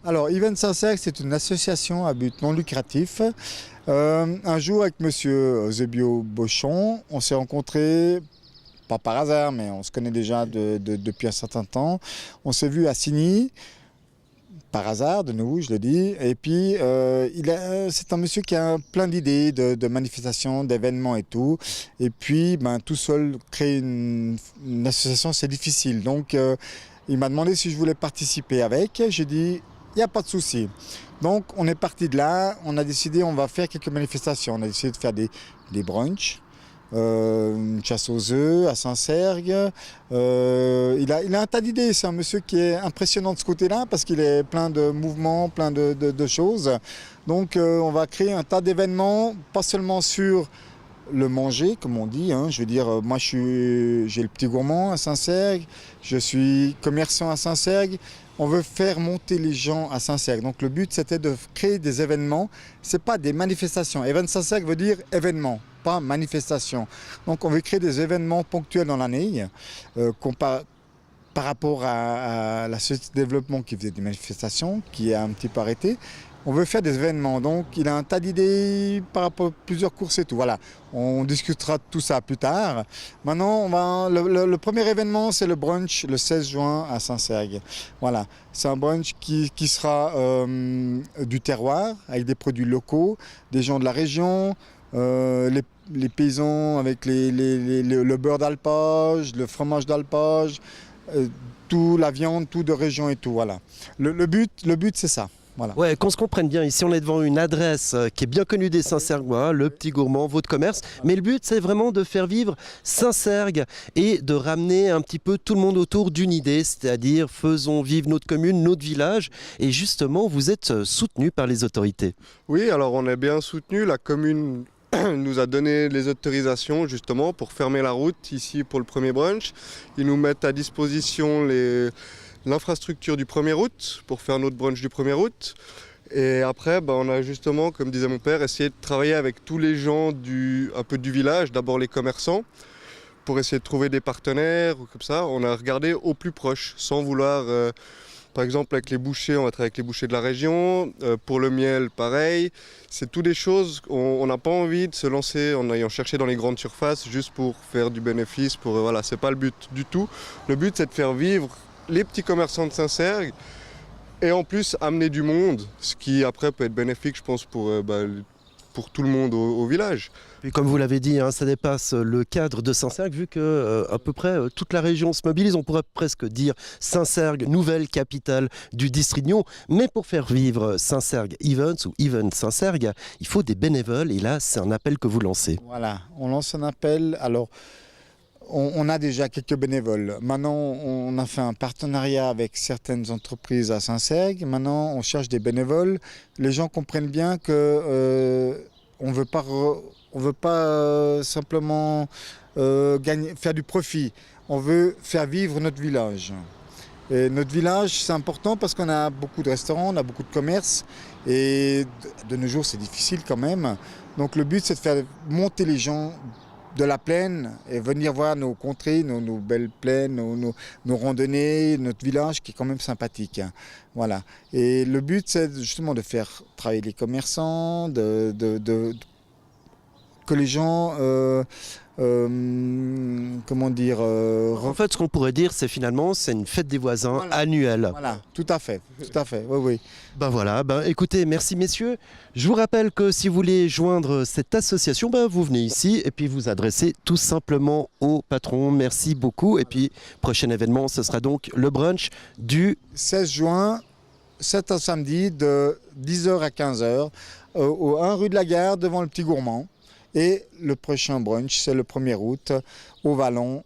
Alors, Even Saint-Cergue, c'est une association à but non lucratif. Un jour, avec monsieur Zebio Bochon, on s'est rencontrés, pas par hasard, mais on se connaît déjà depuis un certain temps. On s'est vu à Signy, par hasard, de nouveau, je le dis. Et puis, c'est un monsieur qui a plein d'idées, de manifestations, d'événements et tout. Et puis, tout seul, créer une association, c'est difficile. Donc, il m'a demandé si je voulais participer avec. J'ai dit, il n'y a pas de souci. Donc, on est parti de là. On a décidé, on va faire quelques manifestations. On a décidé de faire des brunchs. Une chasse aux œufs à Saint-Cergue. Il a un tas d'idées. C'est un monsieur qui est impressionnant de ce côté-là parce qu'il est plein de mouvements, plein de choses. Donc on va créer un tas d'événements, pas seulement sur le manger, comme on dit. Je veux dire, moi j'ai le Petit Gourmand à Saint-Cergue, je suis commerçant à Saint-Cergue. On veut faire monter les gens à Saint-Cergue. Donc le but, c'était de créer des événements. Ce n'est pas des manifestations. Even Saint-Cergue veut dire événement, pas manifestation. Donc on veut créer des événements ponctuels dans l'année, par rapport à la société de développement qui faisait des manifestations, qui a un petit peu arrêté. On veut faire des événements, donc il a un tas d'idées par rapport à plusieurs courses et tout. Voilà, on discutera de tout ça plus tard. Maintenant, le premier événement, c'est le brunch le 16 juin à Saint-Cergue. Voilà, c'est un brunch qui sera du terroir, avec des produits locaux, des gens de la région, les paysans avec le beurre d'alpage, le fromage d'alpage, tout, la viande, tout de région et tout. Voilà. Le but c'est ça. Voilà. Ouais, qu'on se comprenne bien, ici on est devant une adresse qui est bien connue des Saint-Cerguois, le Petit Gourmand, votre commerce, mais le but c'est vraiment de faire vivre Saint-Cergue et de ramener un petit peu tout le monde autour d'une idée, c'est-à-dire faisons vivre notre commune, notre village, et justement vous êtes soutenu par les autorités. Oui, alors on est bien soutenu, la commune nous a donné les autorisations justement pour fermer la route ici pour le premier brunch. Ils nous mettent à disposition l'infrastructure du 1er août pour faire notre brunch du 1er août. Et après, on a justement, comme disait mon père, essayé de travailler avec tous les gens un peu du village, d'abord les commerçants, pour essayer de trouver des partenaires ou comme ça. On a regardé au plus proche, sans vouloir... par exemple, avec les bouchers, on va travailler avec les bouchers de la région. Pour le miel, pareil. C'est toutes des choses, on n'a pas envie de se lancer en ayant cherché dans les grandes surfaces juste pour faire du bénéfice. Voilà, c'est pas le but du tout. Le but, c'est de faire vivre les petits commerçants de Saint-Cergue et en plus amener du monde, ce qui après peut être bénéfique, je pense, pour tout le monde au village. Et comme vous l'avez dit, ça dépasse le cadre de Saint-Cergue, vu que à peu près toute la région se mobilise. On pourrait presque dire Saint-Cergue, nouvelle capitale du district de Nyon. Mais pour faire vivre Saint-Cergue Events ou Even Saint-Cergue, il faut des bénévoles. Et là, c'est un appel que vous lancez. Voilà, on lance un appel. Alors, on a déjà quelques bénévoles. Maintenant, on a fait un partenariat avec certaines entreprises à Saint-Cergue. Maintenant, on cherche des bénévoles. Les gens comprennent bien que on veut pas simplement faire du profit. On veut faire vivre notre village. Et notre village, c'est important parce qu'on a beaucoup de restaurants, on a beaucoup de commerces. Et de nos jours, c'est difficile quand même. Donc le but, c'est de faire monter les gens de la plaine et venir voir nos contrées, nos belles plaines, nos randonnées, notre village qui est quand même sympathique. Voilà. Et le but, c'est justement de faire travailler les commerçants, que les gens, comment dire... En fait, ce qu'on pourrait dire, c'est finalement, c'est une fête des voisins annuelle. Voilà, tout à fait, oui, oui. Voilà, écoutez, merci messieurs. Je vous rappelle que si vous voulez joindre cette association, vous venez ici et puis vous adressez tout simplement au patron. Merci beaucoup. Et puis, prochain événement, ce sera donc le brunch du 16 juin, c'est un samedi de 10h à 15h, au 1 rue de la Gare, devant le Petit Gourmand. Et le prochain brunch, c'est le 1er août, au Vallon,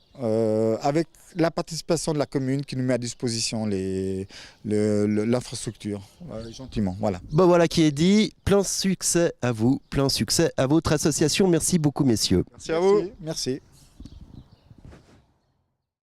avec la participation de la commune qui nous met à disposition l'infrastructure, gentiment. Voilà. Voilà qui est dit. Plein succès à vous, plein succès à votre association. Merci beaucoup, messieurs. Merci à vous. Merci.